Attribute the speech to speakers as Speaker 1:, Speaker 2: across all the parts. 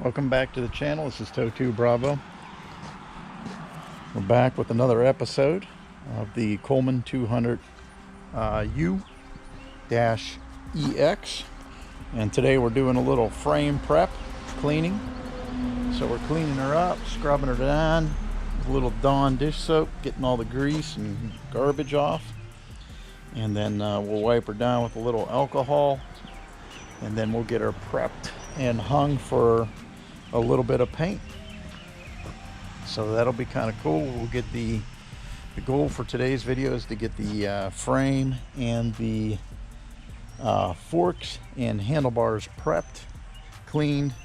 Speaker 1: Welcome back to the channel. This is Toto Bravo. We're back with another episode of the Coleman 200u-ex, and today we're doing a little frame prep cleaning. So we're cleaning her up, scrubbing her down with a little Dawn dish soap, getting all the grease and garbage off, and then we'll wipe her down with a little alcohol, and then we'll get her prepped and hung for a little bit of paint. So that'll be kind of cool. We'll get the goal for today's video is to get the frame and the forks and handlebars prepped, cleaned,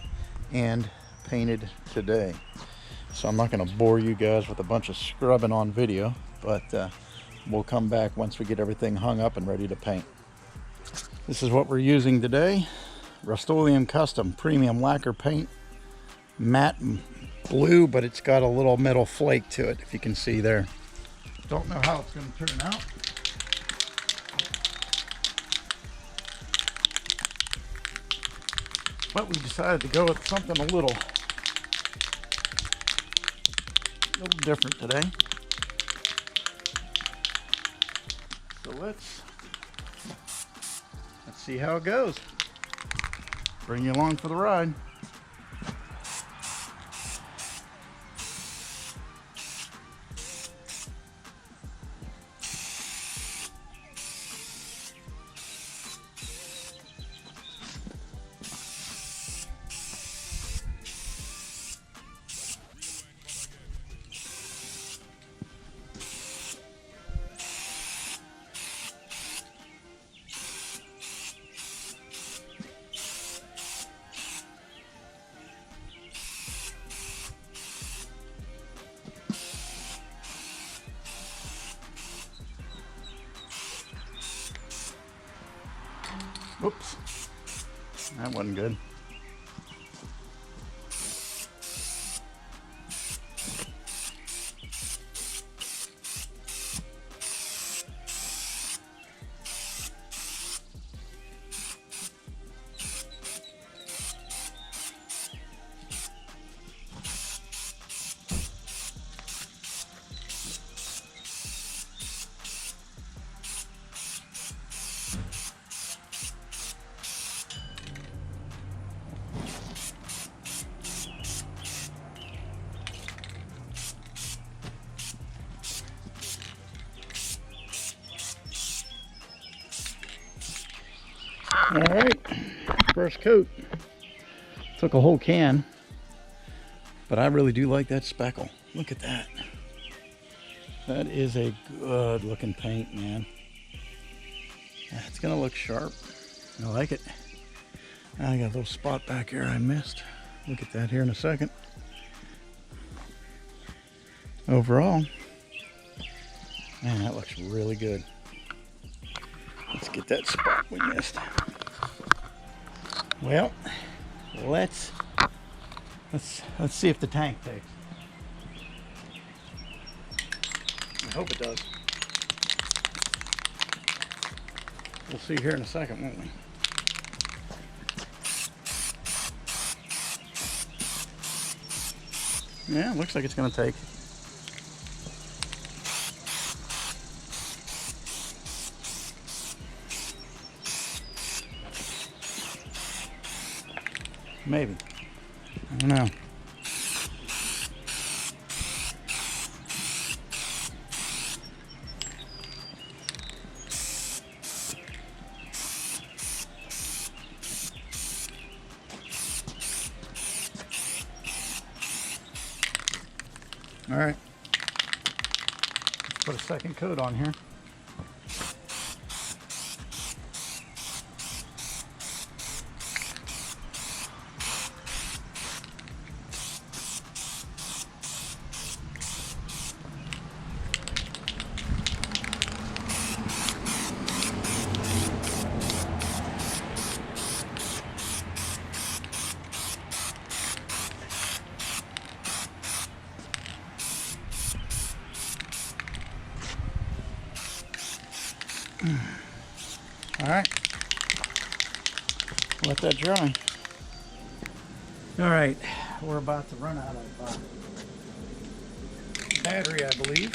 Speaker 1: and painted today. So I'm not going to bore you guys with a bunch of scrubbing on video, but we'll come back once we get everything hung up and ready to paint. This is what we're using today: Rust-Oleum Custom Premium Lacquer Paint, matte blue, but it's got a little metal flake to it, if you can see there. Don't know how it's going to turn out. But we decided to go with something a little different today. So let's see how it goes. Bring you along for the ride. Oops, that wasn't good. All right, first coat. Took a whole can, but I really do like that speckle. Look at that. That is a good looking paint, man. It's gonna look sharp. I like it. I got a little spot back here I missed. Look at that here in a second. Overall, man, that looks really good. Let's get that spot we missed. Well, let's see if the tank takes. I hope it does. We'll see here in a second, won't we? Yeah, looks like it's going to take. Maybe. I don't know. All right. Let's put a second coat on here. All right, let that dry. All right, we're about to run out of battery, I believe.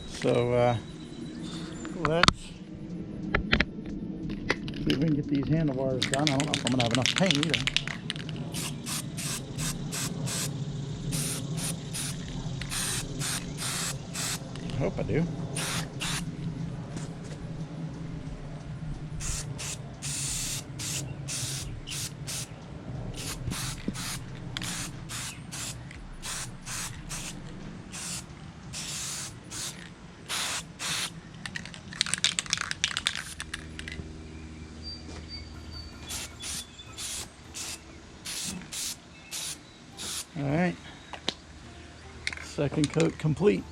Speaker 1: So let's see if we can get these handlebars done. I don't know if I'm gonna have enough paint either. I hope I do. All right, second coat complete.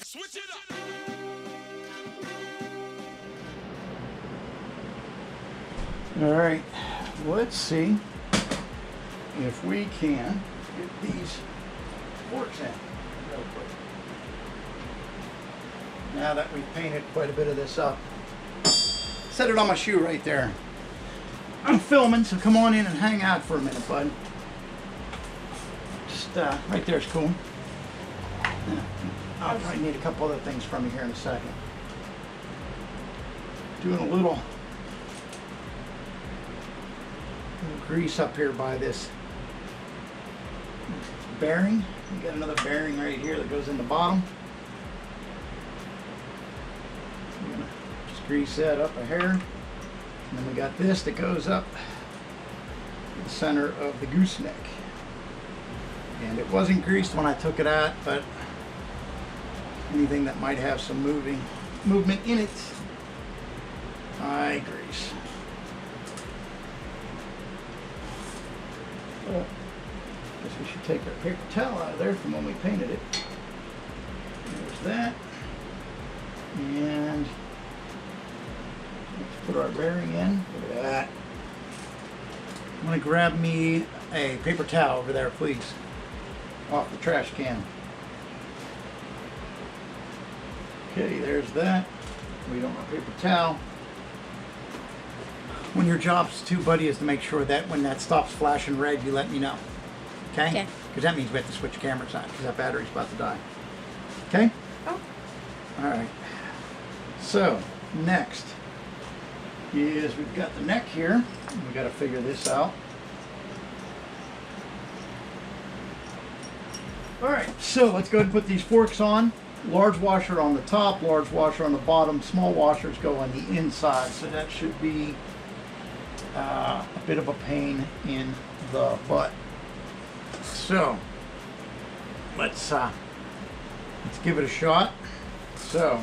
Speaker 2: Switch it up.
Speaker 1: All right, let's see if we can get these forks in real quick. Now that we've painted quite a bit of this up. Set it on my shoe right there. I'm filming, so come on in and hang out for a minute, bud. Just right there's cool. I'll probably need a couple other things from you here in a second. Doing a little grease up here by this bearing. We got another bearing right here that goes in the bottom. I'm gonna just grease that up a hair. And then we got this that goes up to the center of the gooseneck. And it wasn't greased when I took it out, but anything that might have some movement in it, I grease. Well, guess we should take our paper towel out of there from when we painted it. There's that. And let's put our bearing in. Look at that. I'm going to grab me a paper towel over there, please. Off the trash can. Okay, there's that. We don't want a paper towel. When your job's too, buddy, is to make sure that when that stops flashing red, you let me know. Okay?
Speaker 3: Okay.
Speaker 1: Because that means we have to switch cameras on because that battery's about to die. Okay?
Speaker 3: Oh.
Speaker 1: Alright. So, next is we've got the neck here. We've got to figure this out. Alright, so let's go ahead and put these forks on. Large washer on the top, large washer on the bottom, small washers go on the inside. So that should be a bit of a pain in the butt. So, let's give it a shot. So,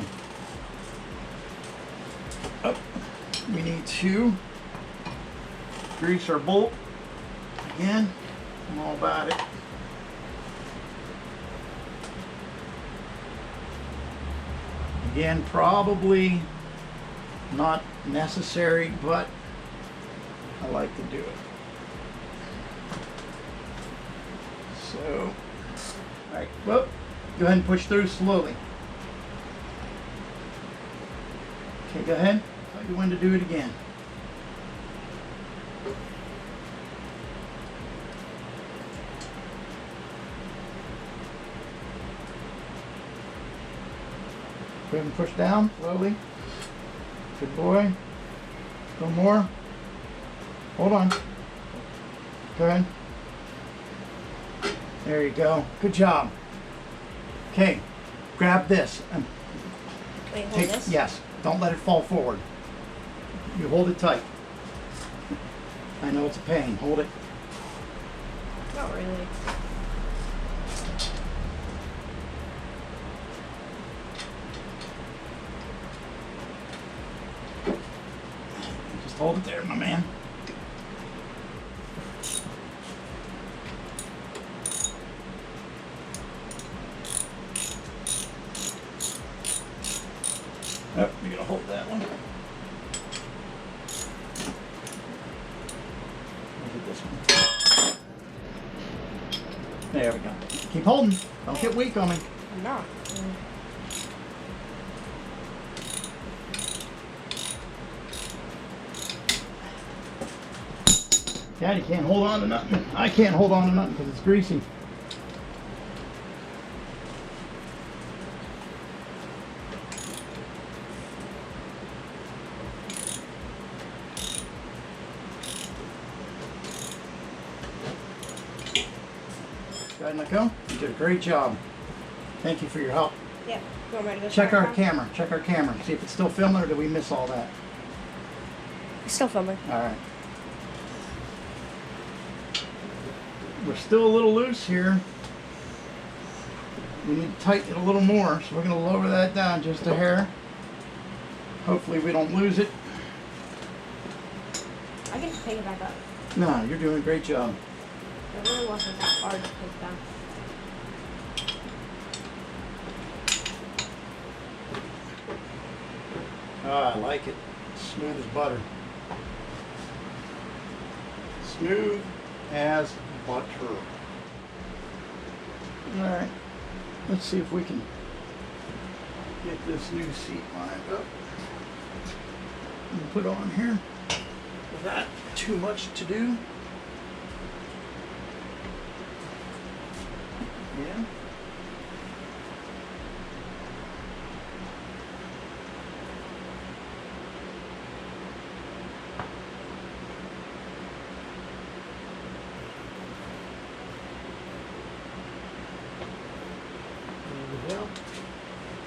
Speaker 1: we need to grease our bolt. Again, I'm all about it. Again, probably not necessary, but I like to do it. So, all right, well, go ahead and push through slowly. Okay, go ahead. Tell you when to do it again. Go ahead and push down slowly. Good boy. A little more. Hold on. Go ahead. There you go. Good job. Okay. Grab this. And
Speaker 3: Wait, hold this?
Speaker 1: Yes. Don't let it fall forward. You hold it tight. I know it's a pain. Hold it.
Speaker 3: Not really.
Speaker 1: Just hold it there, my man. Oh, you're gonna hold that one. Look at this one. There we go. Keep holding. Don't get weak on me.
Speaker 3: I'm not.
Speaker 1: Daddy can't hold on to nothing. I can't hold on to nothing because it's greasy. Go ahead and let go. You did a great job. Thank you for your help.
Speaker 3: Yep. You want me to go
Speaker 1: Check
Speaker 3: start
Speaker 1: our
Speaker 3: now?
Speaker 1: camera. Check our camera. See if it's still filming or did we miss all that?
Speaker 3: It's still filming.
Speaker 1: All right. We're still a little loose here. We need to tighten it a little more, so we're going to lower that down just a hair. Hopefully we don't lose it.
Speaker 3: I can pick it back up.
Speaker 1: No, you're doing a great job.
Speaker 3: It really wasn't that hard to take down.
Speaker 1: Ah, I like it. Smooth as butter. Smooth as butter. Alright, let's see if we can get this new seat lined up and put on here without too much to do. Yeah.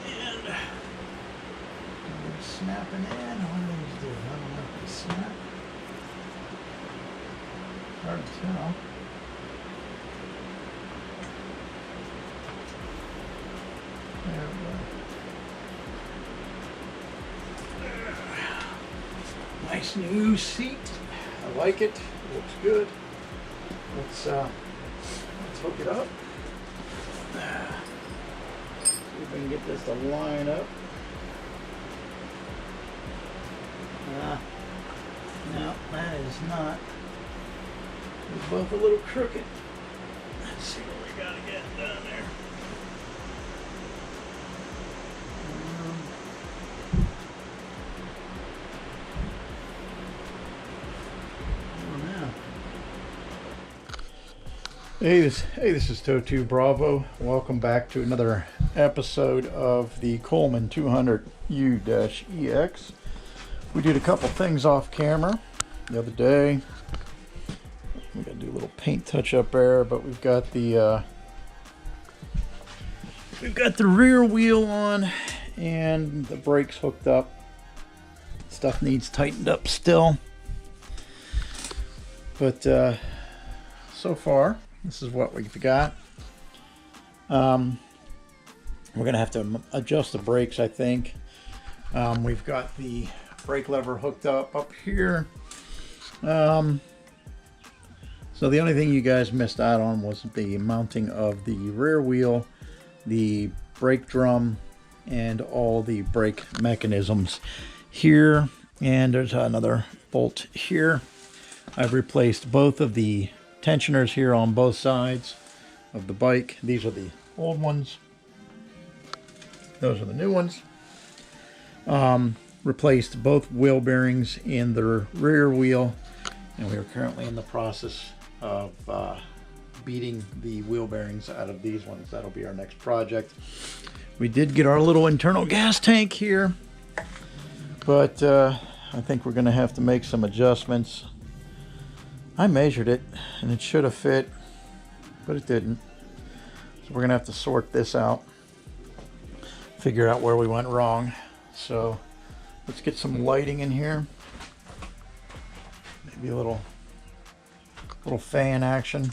Speaker 1: And we're snapping in. What do these do? I don't know if they snap. Hard to tell. There we go. Nice new seat. I like it. Looks good. Let's hook it up. See if we can get this to line up. No, that is not. They're both a little crooked. Let's see what we gotta get done there. Hey, this is Toto Bravo. Welcome back to another episode of the Coleman 200u-ex. We did a couple things off camera the other day. We gotta do a little paint touch up there, but we've got the rear wheel on and the brakes hooked up. Stuff needs tightened up still, but so far this is what we've got. We're gonna have to adjust the brakes, I think. We've got the brake lever hooked up here. So the only thing you guys missed out on was the mounting of the rear wheel, the brake drum, and all the brake mechanisms here. And there's another bolt here. I've replaced both of the tensioners here on both sides of the bike. These are the old ones. Those are the new ones. Replaced both wheel bearings in the rear wheel, and we are currently in the process of beating the wheel bearings out of these ones. That'll be our next project. We did get our little internal gas tank here, but I think we're going to have to make some adjustments. I measured it and it should have fit, but it didn't. So we're gonna have to sort this out, figure out where we went wrong. So let's get some lighting in here. Maybe a little fan action.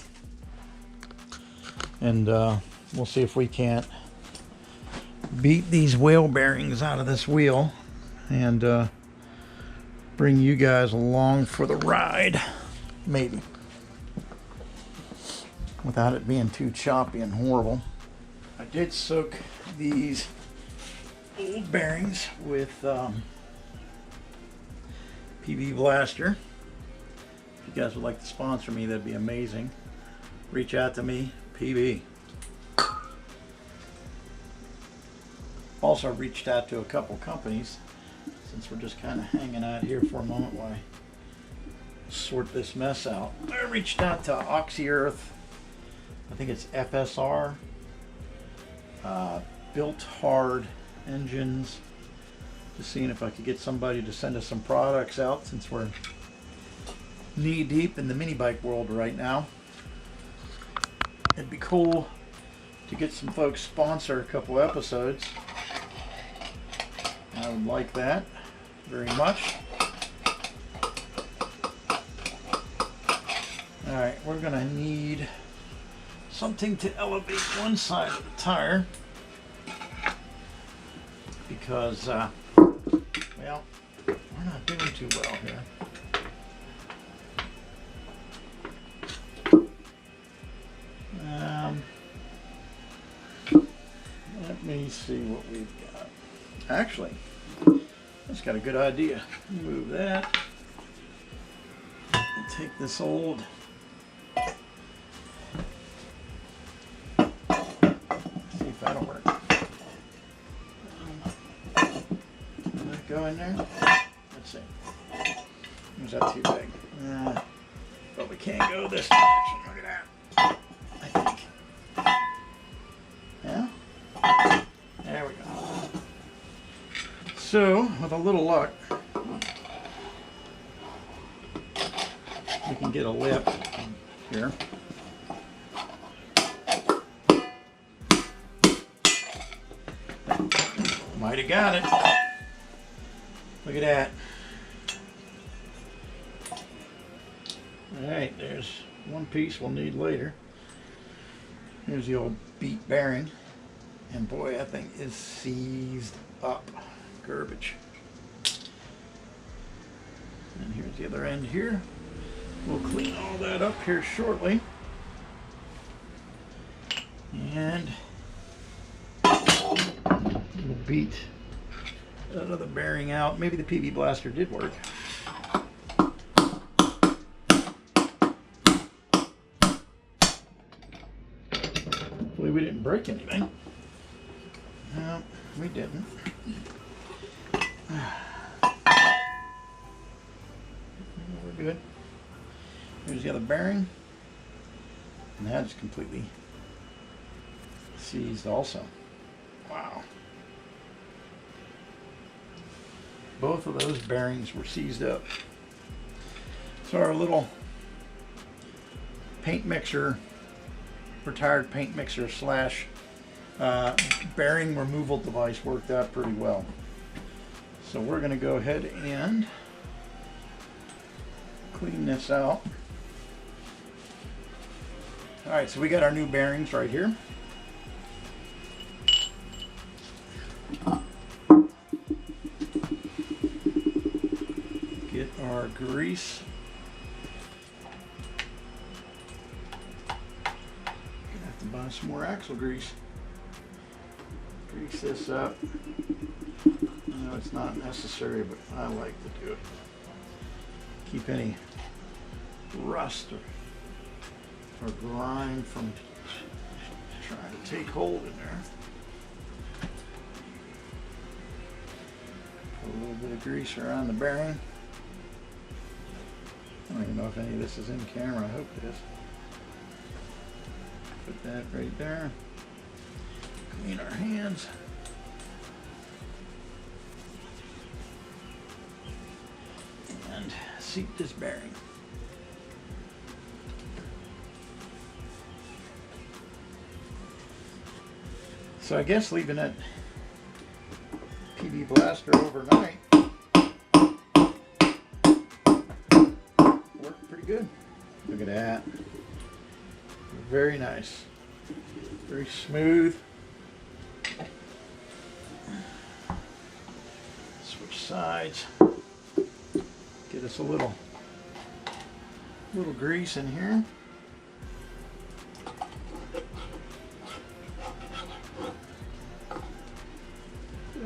Speaker 1: And we'll see if we can't beat these wheel bearings out of this wheel and bring you guys along for the ride. Maybe. Without it being too choppy and horrible. I did soak these old bearings with PB Blaster. If you guys would like to sponsor me, that'd be amazing. Reach out to me, PB. Also reached out to a couple companies, since we're just kind of hanging out here for a moment while I sort this mess out. I reached out to Oxy Earth, I think it's FSR, Built Hard Engines, just seeing if I could get somebody to send us some products out since we're knee deep in the mini bike world right now. It'd be cool to get some folks sponsor a couple episodes. I would like that very much. Alright, we're going to need something to elevate one side of the tire because, well, we're not doing too well here. Let me see what we've got. Actually, that's got a good idea. Move that. Take this old see if that'll work. Can that go in there? Let's see. Is that too big? But we can't go this direction. Look at that. I think. Yeah? There we go. So, with a little luck, we can get a lip here. Might have got it. Look at that. Alright, there's one piece we'll need later. Here's the old beat bearing. And boy, that thing is seized up. Garbage. And here's the other end here. We'll clean all that up here shortly. And we'll beat that other bearing out. Maybe the PV blaster did work. Hopefully we didn't break anything. No, we didn't. We're good. Here's the other bearing. And that's completely seized also. Wow. Both of those bearings were seized up. So our little paint mixer, retired paint mixer slash bearing removal device worked out pretty well. So we're going to go ahead and clean this out. Alright, so we got our new bearings right here. Get our grease. Gonna have to buy some more axle grease. Grease this up. I know it's not necessary, but I like to do it. Keep any rust or grime from trying to take hold in there. Put a little bit of grease around the bearing. I don't even know if any of this is in camera. I hope it is. Put that right there. Clean our hands. And seat this bearing. So I guess leaving that PV blaster overnight worked pretty good. Look at that. Very nice. Very smooth. Switch sides. Get us a little grease in here.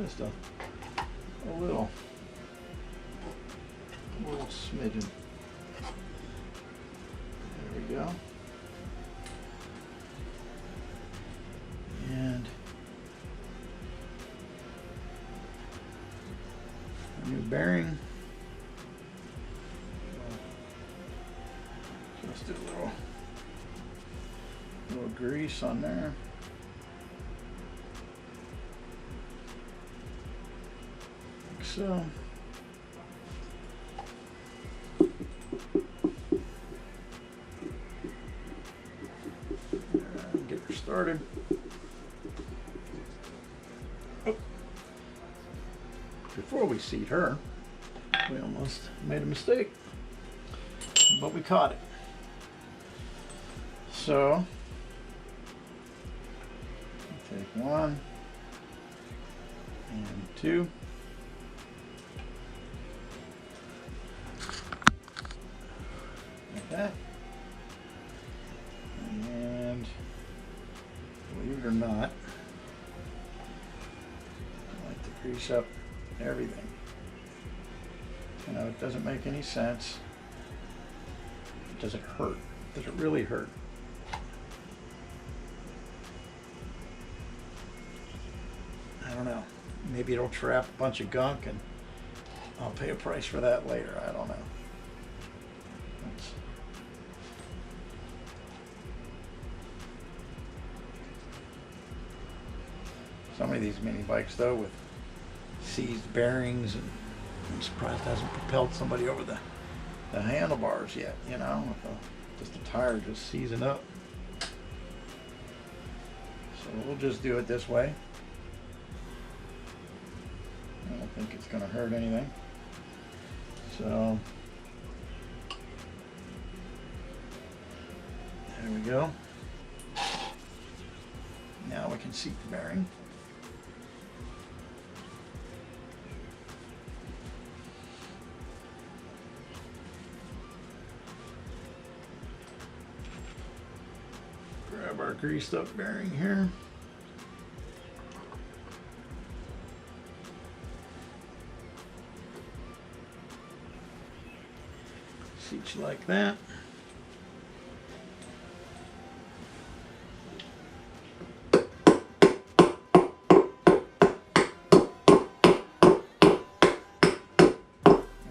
Speaker 1: Just a little smidgen. There we go. And a new bearing. Just do a little grease on there. Like so. And get her started. Oh. Before we seat her, we almost made a mistake, but we caught it. So, take 1 and 2. Like that. And believe it or not, I like to grease up everything. You know, it doesn't make any sense. Does it hurt? Does it really hurt? I don't know. Maybe it'll trap a bunch of gunk and I'll pay a price for that later. I don't know. So many of these mini bikes though with seized bearings, and I'm surprised it hasn't propelled somebody over the handlebars yet, you know, with just a tire just seizing up. So we'll just do it this way. I don't think it's going to hurt anything. So there we go. Now we can seat the bearing. Grab our greased up bearing here. Seat you like that.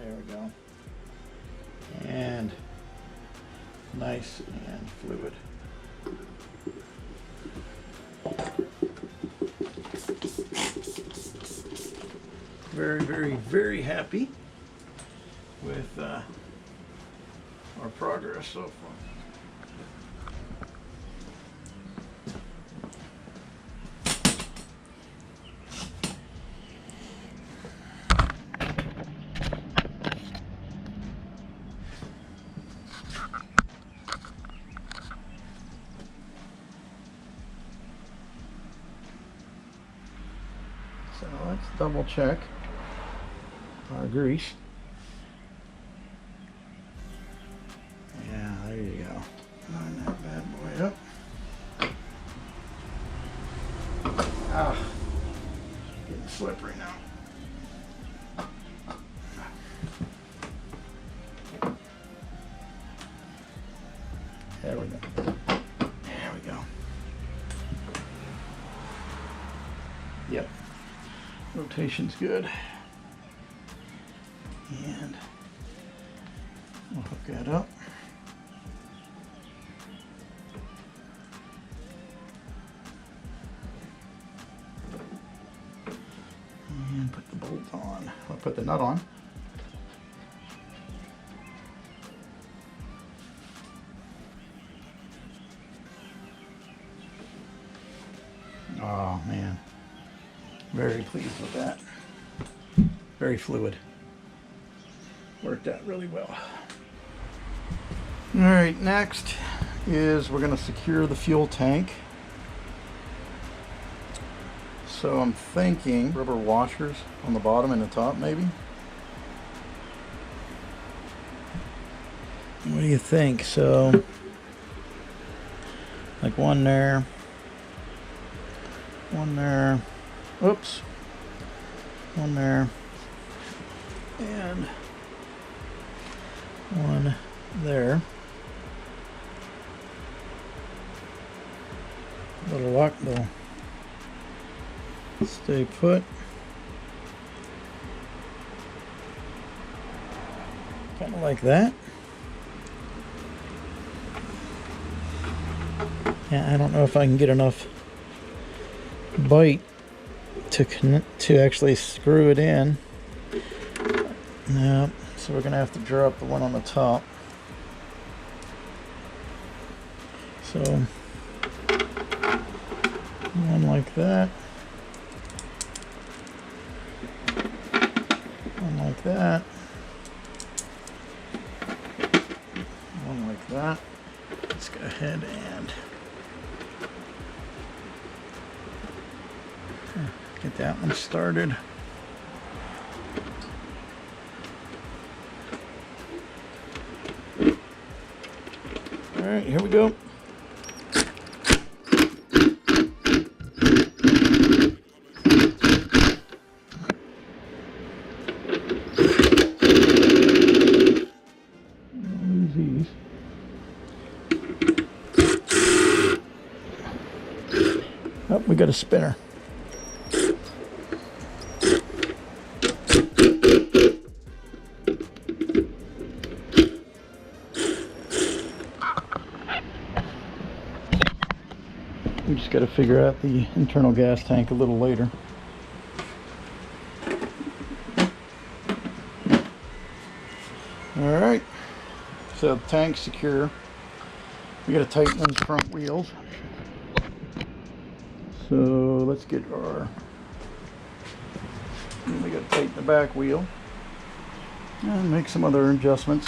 Speaker 1: There we go. And nice and fluid. Very, very, very happy with our progress so far. So let's double check our grease. Yeah, there you go. Line that bad boy up. Ah, getting slippery now. There we go. There we go. Yep. Rotation's good. And we'll hook that up. And put the bolt on. I'll put the nut on. Oh man. Very pleased with that. Very fluid. Worked out really well. All right, next is we're going to secure the fuel tank. So I'm thinking rubber washers on the bottom and the top maybe. What do you think? So like one there, oops, one there, and one there. Little lock, they'll stay put. Kind of like that. Yeah, I don't know if I can get enough bite to actually screw it in. No, so we're gonna have to drop the one on the top. So one like that, one like that, one like that. Let's go ahead and get that one started. All right, here we go. These. Oh, we got a spinner. We just got to figure out the internal gas tank a little later. All right, so the tank's secure. We got to tighten those front wheels. So let's get our. We got to tighten the back wheel and make some other adjustments.